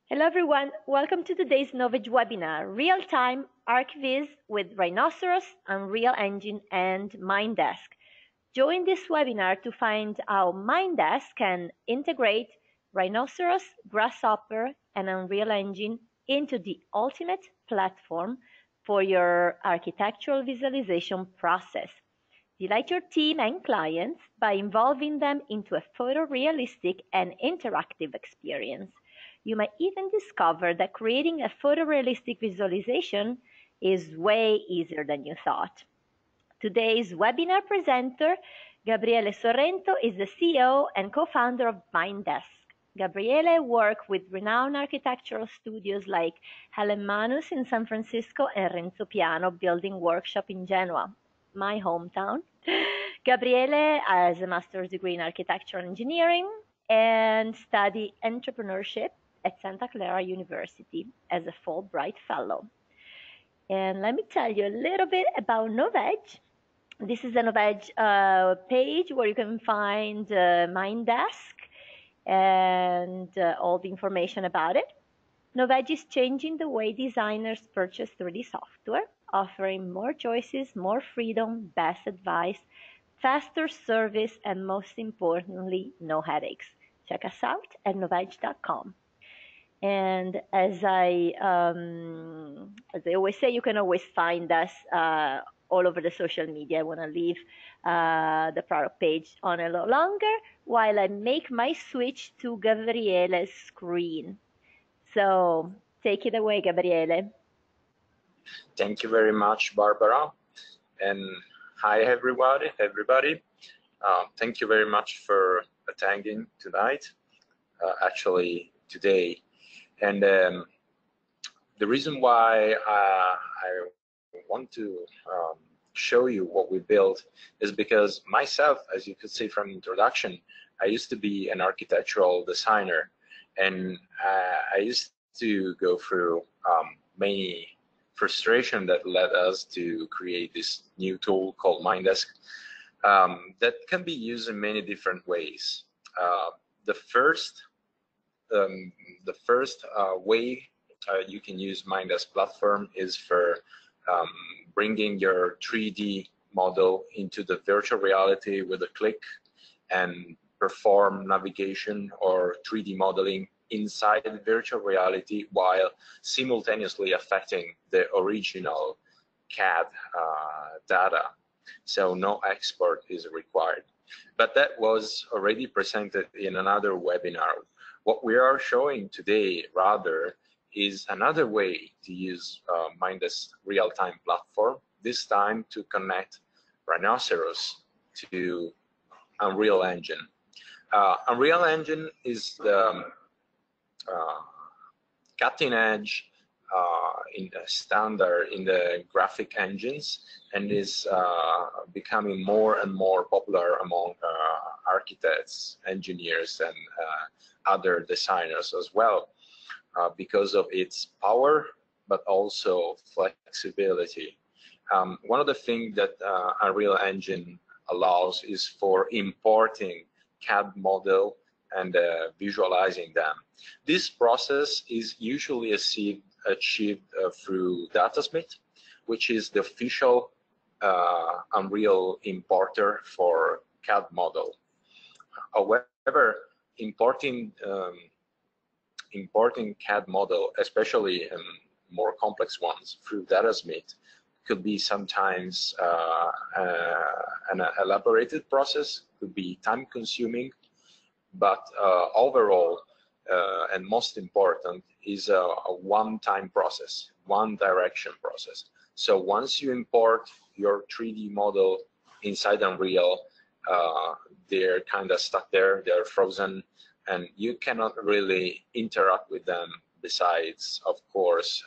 Hello everyone, welcome to today's Knowledge webinar, Real-Time Archviz with Rhinoceros, Unreal Engine and Mindesk. Join this webinar to find how Mindesk can integrate Rhinoceros, Grasshopper and Unreal Engine into the ultimate platform for your architectural visualization process. Delight your team and clients by involving them into a photorealistic and interactive experience. You might even discover that creating a photorealistic visualization is way easier than you thought. Today's webinar presenter, Gabriele Sorrento, is the CEO and co-founder of Mindesk. Gabriele worked with renowned architectural studios like Helen Manus in San Francisco and Renzo Piano Building Workshop in Genoa, my hometown. Gabriele has a master's degree in architectural engineering and studied entrepreneurship at Santa Clara University as a Fulbright Fellow. And let me tell you a little bit about Knowledge. This is a Knowledge page where you can find Mindesk and all the information about it. Knowledge is changing the way designers purchase 3D software, offering more choices, more freedom, best advice, faster service, and most importantly, no headaches. Check us out at knowledge.com. And as I always say, you can always find us all over the social media. I want to leave the product page on a little longer while I make my switch to Gabriele's screen. So take it away, Gabriele. Thank you very much, Barbara. And hi, everybody. Thank you very much for attending tonight, actually today. And the reason why I want to show you what we built is because myself, as you could see from the introduction, I used to be an architectural designer, and I used to go through many frustration that led us to create this new tool called Mindesk that can be used in many different ways. The first way you can use Mindesk platform is for bringing your 3D model into the virtual reality with a click and perform navigation or 3D modeling inside the virtual reality while simultaneously affecting the original CAD data. So no export is required. But that was already presented in another webinar. What we are showing today, rather, is another way to use Mindesk real-time platform, this time to connect Rhinoceros to Unreal Engine. Unreal Engine is the cutting edge in the standard in the graphic engines, and is becoming more and more popular among architects, engineers, and other designers as well, because of its power, but also flexibility. One of the things that Unreal Engine allows is for importing CAD model and visualizing them. This process is usually achieved through Datasmith, which is the official Unreal importer for CAD model. However, importing CAD model, especially more complex ones, through Datasmith could be sometimes an elaborated process, could be time-consuming, but overall, and most important, is a one-time process, one-direction process. So once you import your 3D model inside Unreal, they're kind of stuck there, they're frozen, and you cannot really interact with them besides, of course,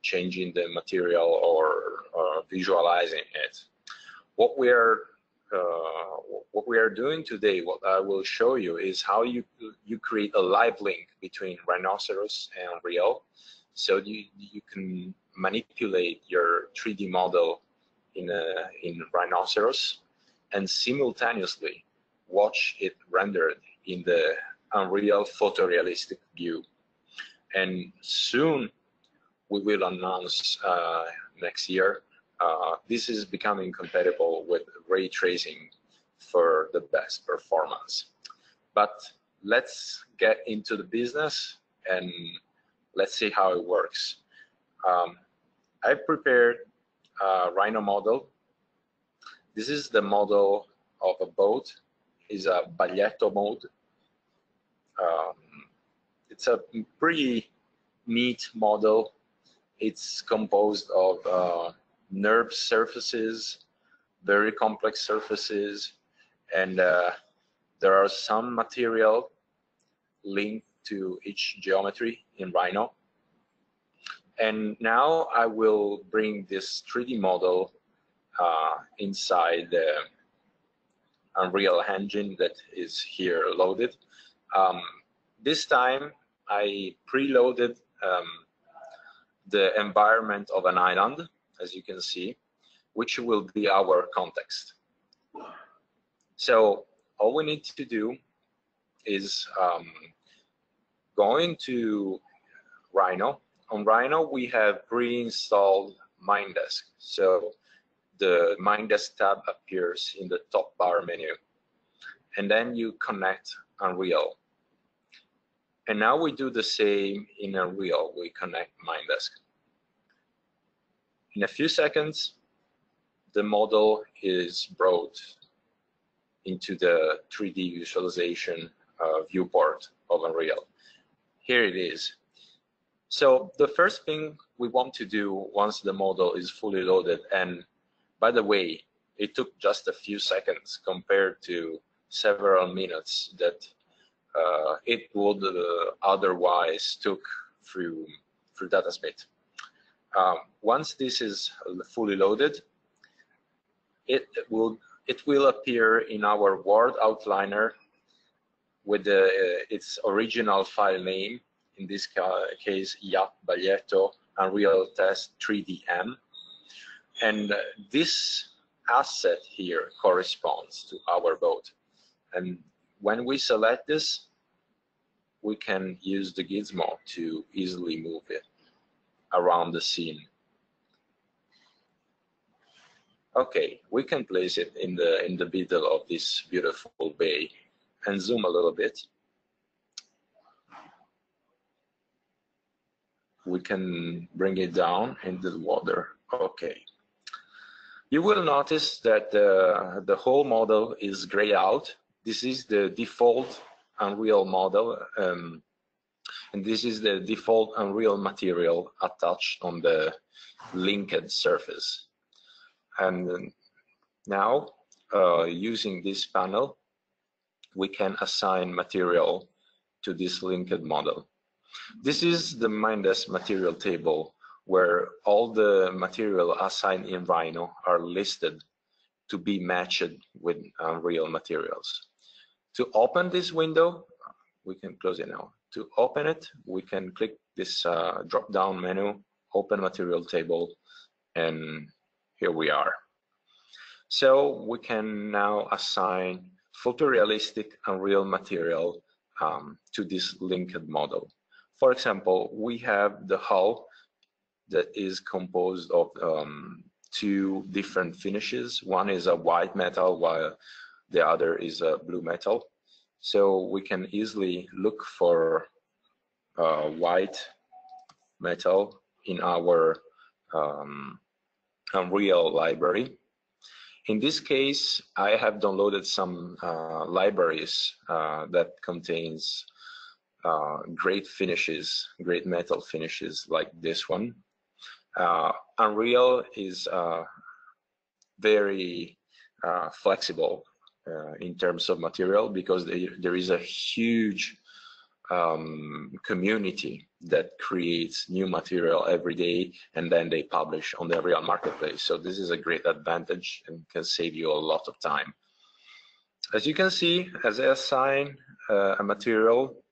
changing the material or visualizing it. What we are doing today, what I will show you, is how you create a live link between Rhinoceros and Unreal, so you can manipulate your 3D model in Rhinoceros and simultaneously watch it rendered in the Unreal photorealistic view. and soon we will announce next year. This is becoming compatible with ray tracing for the best performance. But let's get into the business and let's see how it works. I prepared a Rhino model. This is the model of a boat. It's a Baglietto mode. It's a pretty neat model. It's composed of nerve surfaces, very complex surfaces, and there are some material linked to each geometry in Rhino. And now I will bring this 3D model inside the Unreal Engine that is here loaded. This time I preloaded the environment of an island, as you can see, which will be our context. So all we need to do is go into Rhino. On Rhino, we have pre-installed Mindesk. So the Mindesk tab appears in the top bar menu. And then you connect Unreal. And now we do the same in Unreal. We connect Mindesk. In a few seconds, the model is brought into the 3D visualization viewport of Unreal. Here it is. So the first thing we want to do once the model is fully loaded, and by the way, it took just a few seconds compared to several minutes that it would otherwise took through Datasmith. Once this is fully loaded, it will appear in our Word outliner with its original file name. In this case, Yacht Baglietto Unreal Test 3DM. And this asset here corresponds to our boat. And when we select this, we can use the gizmo to easily move it around the scene. Okay, we can place it in the middle of this beautiful bay and zoom a little bit. We can bring it down into the water. Okay. You will notice that the whole model is grayed out. This is the default Unreal model, and this is the default Unreal material attached on the linked surface. And now, using this panel, we can assign material to this linked model. This is the Mindesk material table where all the material assigned in Rhino are listed to be matched with Unreal materials. To open this window, we can close it now. To open it, we can click this drop-down menu, open material table, and here we are. So we can now assign photorealistic Unreal material to this linked model. For example, we have the hull that is composed of two different finishes. One is a white metal, while the other is a blue metal. So we can easily look for white metal in our Unreal library. In this case, I have downloaded some libraries that contains great finishes, great metal finishes like this one. Unreal is very flexible in terms of material because there is a huge community that creates new material every day, and then they publish on the real marketplace. So this is a great advantage and can save you a lot of time. As you can see, as I assign a material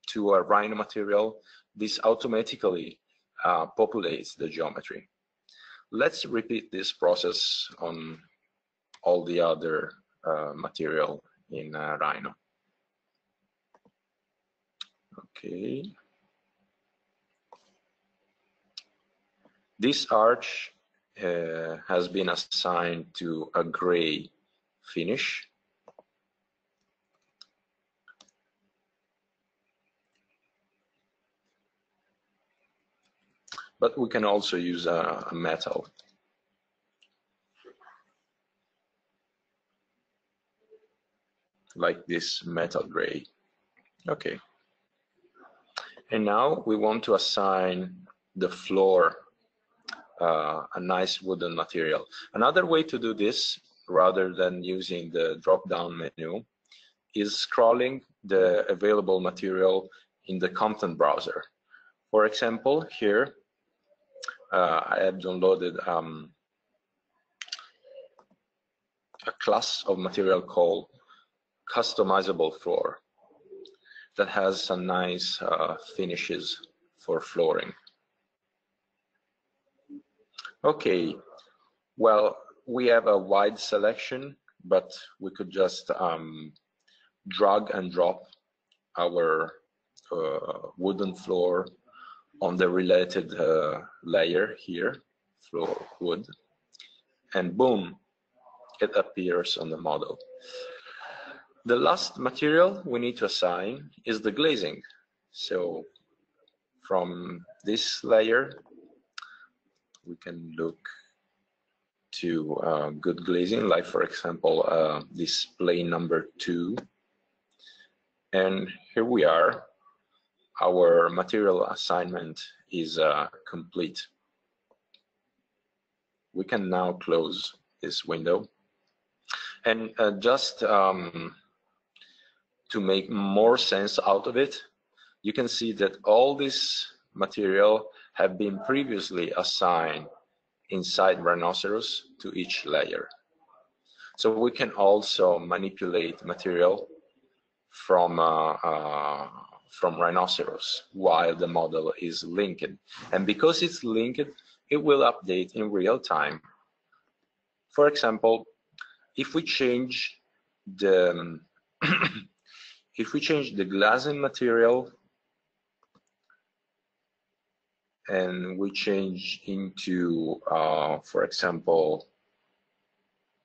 to a Rhino material, this automatically populates the geometry. Let's repeat this process on all the other material in Rhino. Okay. This arch has been assigned to a gray finish. But we can also use a metal. Like this metal gray. Okay. And now we want to assign the floor a nice wooden material. Another way to do this, rather than using the drop-down menu, is scrolling the available material in the content browser. For example, here I have downloaded a class of material called customizable floor that has some nice finishes for flooring. Okay, well, we have a wide selection, but we could just drag and drop our wooden floor on the related layer here, floor wood, and boom, it appears on the model. The last material we need to assign is the glazing. So from this layer, we can look to good glazing, like for example, this plane number 2. And here we are. Our material assignment is complete. We can now close this window. And just to make more sense out of it, you can see that all this material have been previously assigned inside Rhinoceros to each layer. So we can also manipulate material from Rhinoceros while the model is linked. And because it's linked, it will update in real time. For example, if we change the if we change the glazing material and we change into, for example,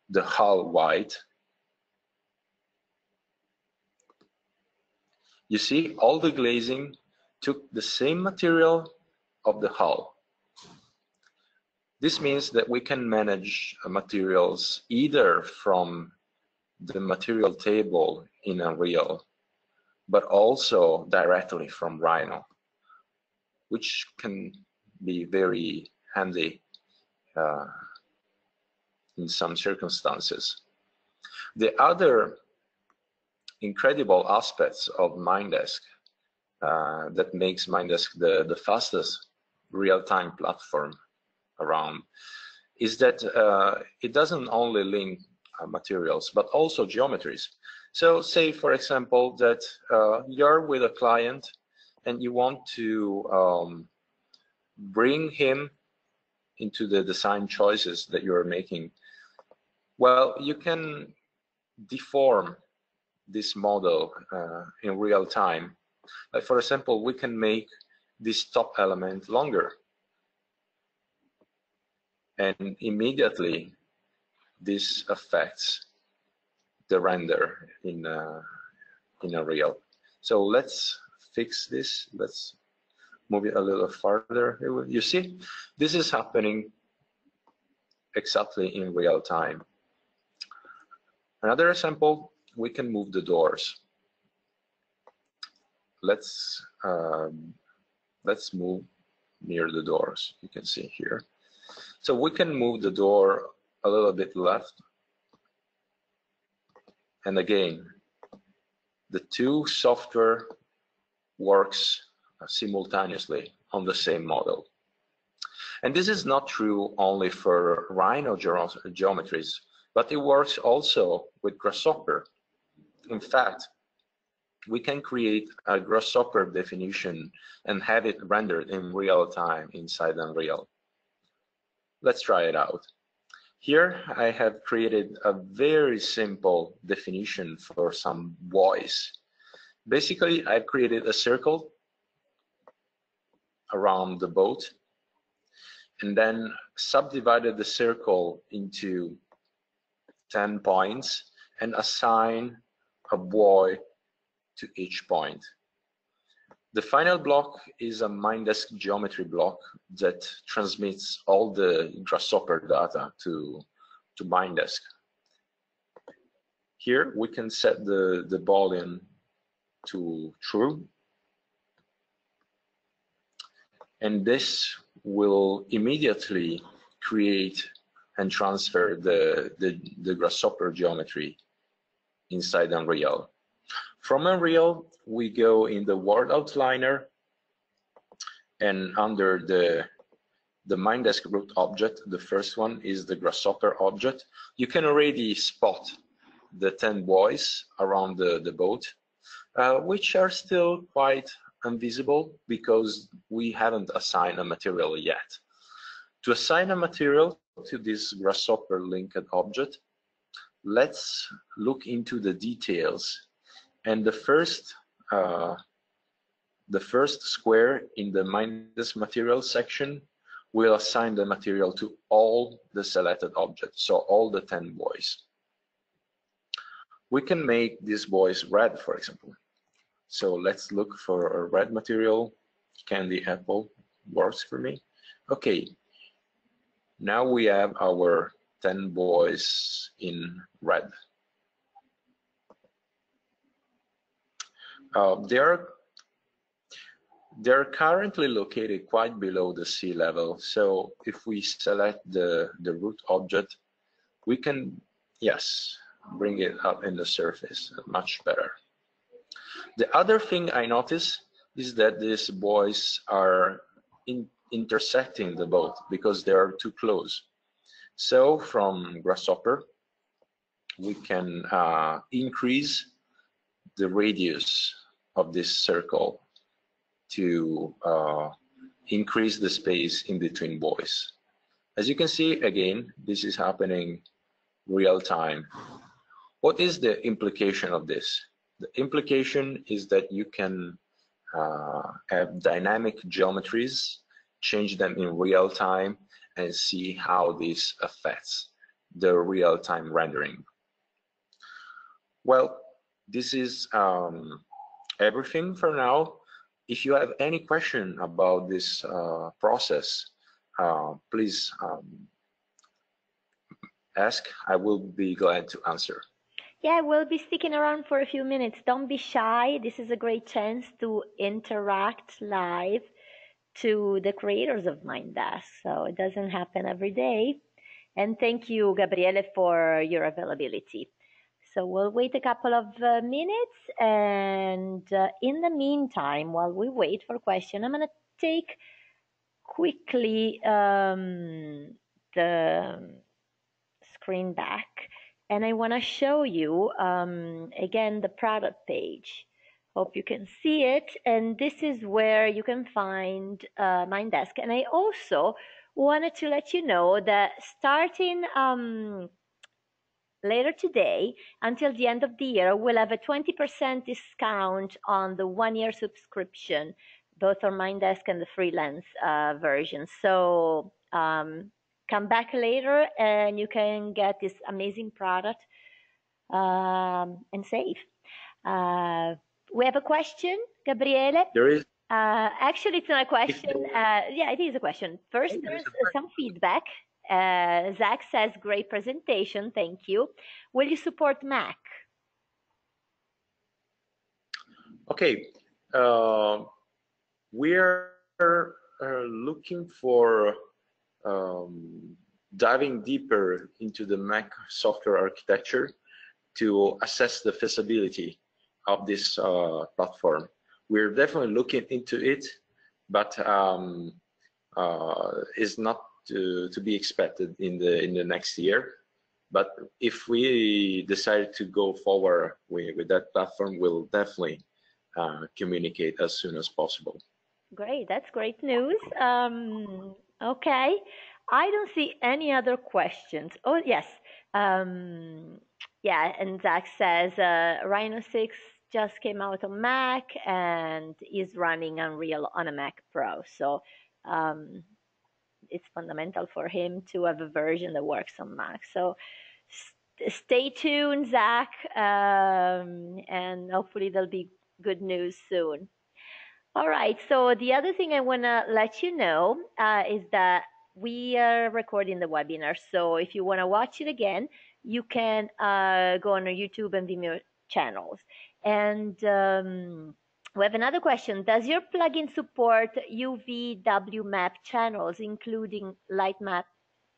the hull white, you see all the glazing took the same material of the hull. This means that we can manage materials either from the material table in Unreal, but also directly from Rhino, which can be very handy in some circumstances. The other incredible aspects of Mindesk that makes Mindesk the fastest real-time platform around is that it doesn't only link materials, but also geometries. So say, for example, that you're with a client and you want to bring him into the design choices that you're making. Well, you can deform this model in real time. Like for example, we can make this top element longer. And immediately this affects the render in Unreal. So let's fix this. Let's move it a little farther. You see, this is happening exactly in real time. Another example, we can move the doors. Let's move near the doors. You can see here. So we can move the door a little bit left. And again, the two software works simultaneously on the same model. And this is not true only for Rhino geometries, but it works also with Grasshopper. In fact, we can create a Grasshopper definition and have it rendered in real time inside Unreal. Let's try it out. Here I have created a very simple definition for some buoys. Basically, I've created a circle around the boat, and then subdivided the circle into 10 points and assign a buoy to each point. The final block is a Mindesk geometry block that transmits all the Grasshopper data to Mindesk. Here we can set the boolean to true, and this will immediately create and transfer the Grasshopper geometry inside Unreal. From Unreal, we go in the world outliner, and under the Mindesk root object, the first one is the Grasshopper object. You can already spot the 10 buoys around the boat, which are still quite invisible because we haven't assigned a material yet. To assign a material to this Grasshopper linked object, let's look into the details. And the first square in the Mindesk material section will assign the material to all the selected objects, so all the 10 buoys. We can make these buoys red, for example. So let's look for a red material. Candy apple works for me. Okay, now we have our 10 buoys in red. They're currently located quite below the sea level. So if we select the root object, we can, yes, bring it up in the surface much better. The other thing I notice is that these buoys are intersecting the boat because they are too close. So from Grasshopper, we can increase the radius of this circle to increase the space in between buoys. As you can see, again, this is happening real time. What is the implication of this? The implication is that you can have dynamic geometries, change them in real time, and see how this affects the real-time rendering. Well, this is everything for now. If you have any question about this process, please ask. I will be glad to answer. Yeah, we'll be sticking around for a few minutes. Don't be shy. This is a great chance to interact live to the creators of Mindesk. So it doesn't happen every day. And thank you, Gabriele, for your availability. So we'll wait a couple of minutes, and in the meantime, while we wait for question, I'm going to take quickly the screen back, and I want to show you again the product page. Hope you can see it, and this is where you can find Mindesk. And I also wanted to let you know that starting later today until the end of the year, we'll have a 20% discount on the 1-year subscription, both on Mindesk and the freelance version. So come back later and you can get this amazing product and save. We have a question, Gabriele. There is. Actually, it's not a question. Yeah, it is a question. First, there's some feedback. Zach says, great presentation, thank you. Will you support Mac? Okay, we're looking for diving deeper into the Mac software architecture to assess the feasibility of this platform. We're definitely looking into it, but it's not to be expected in the next year. But if we decide to go forward with that platform, we'll definitely communicate as soon as possible. Great, that's great news. Okay, I don't see any other questions. Oh yes, yeah, and Zach says Rhino 6 just came out on Mac and is running Unreal on a Mac Pro. So it's fundamental for him to have a version that works on Mac. So stay tuned, Zach, and hopefully there'll be good news soon. All right, so the other thing I want to let you know is that we are recording the webinar. So if you want to watch it again, you can go on our YouTube and Vimeo channels. And we have another question. Does your plugin support UVW-map channels, including light map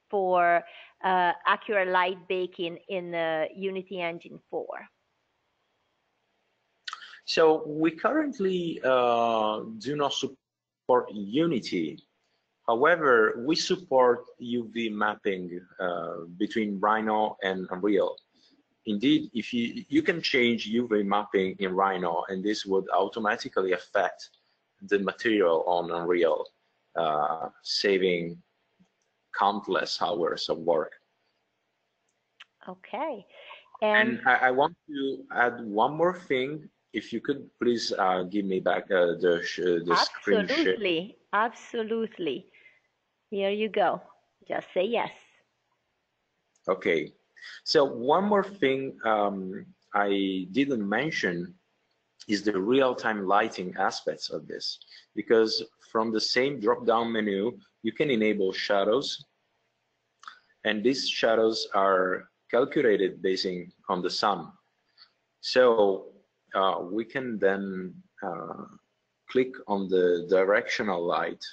for accurate light baking in Unity Engine 4? So we currently do not support Unity. However, we support UV mapping between Rhino and Unreal. Indeed, if you can change UV mapping in Rhino, and this would automatically affect the material on Unreal, saving countless hours of work. Okay. And I want to add one more thing. If you could please give me back the screen share. Absolutely, absolutely. Here you go. Just say yes. Okay. So one more thing I didn't mention is the real-time lighting aspects of this, because from the same drop-down menu, you can enable shadows, and these shadows are calculated based on the sun. So we can then click on the directional light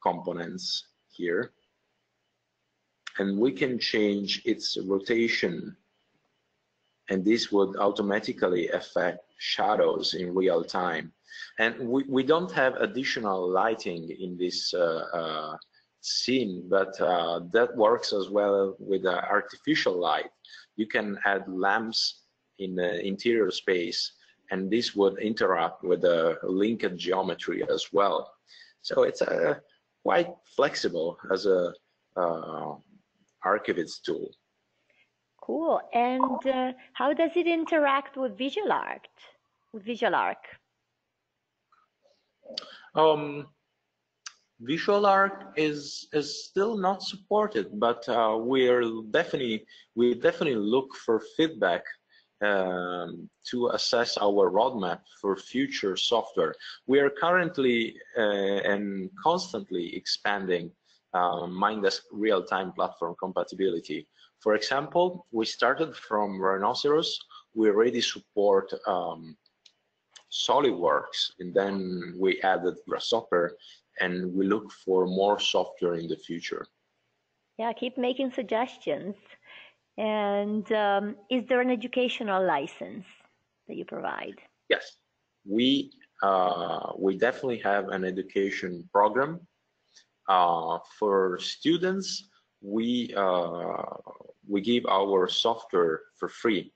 components here, and we can change its rotation, and this would automatically affect shadows in real time. And we don't have additional lighting in this scene, but that works as well with artificial light. You can add lamps in the interior space, and this would interact with the linked geometry as well. So it's quite flexible as a Archviz tool. Cool. And how does it interact with Visual Art? With Visual Arc? Visual Art is still not supported, but we definitely look for feedback to assess our roadmap for future software. We are currently and constantly expanding Mindesk real-time platform compatibility. For example, we started from Rhinoceros. We already support SolidWorks, and then we added Grasshopper, and we look for more software in the future. Yeah, keep making suggestions. And is there an educational license that you provide? Yes, we definitely have an education program. For students, we give our software for free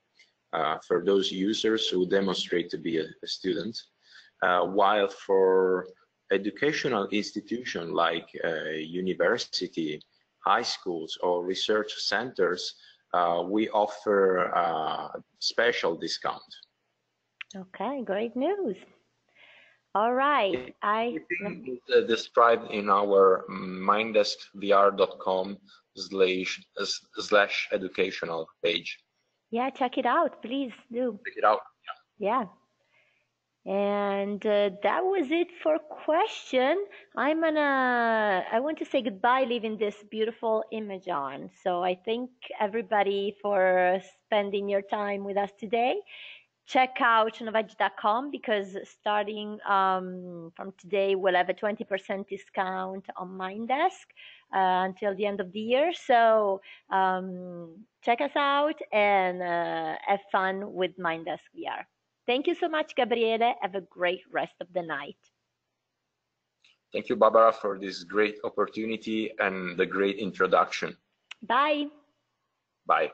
for those users who demonstrate to be a student, while for educational institutions like university, high schools, or research centers, we offer special discount. Okay, great news. All right. Everything is described in our mindeskvr.com/educational page. Yeah, check it out, please do. Check it out. Yeah. And that was it for question. I want to say goodbye, leaving this beautiful image on. So I thank everybody for spending your time with us today. Check out novage.com, because starting from today, we'll have a 20% discount on Mindesk until the end of the year. So check us out and have fun with Mindesk VR. Thank you so much, Gabriele. Have a great rest of the night. Thank you, Barbara, for this great opportunity and the great introduction. Bye. Bye.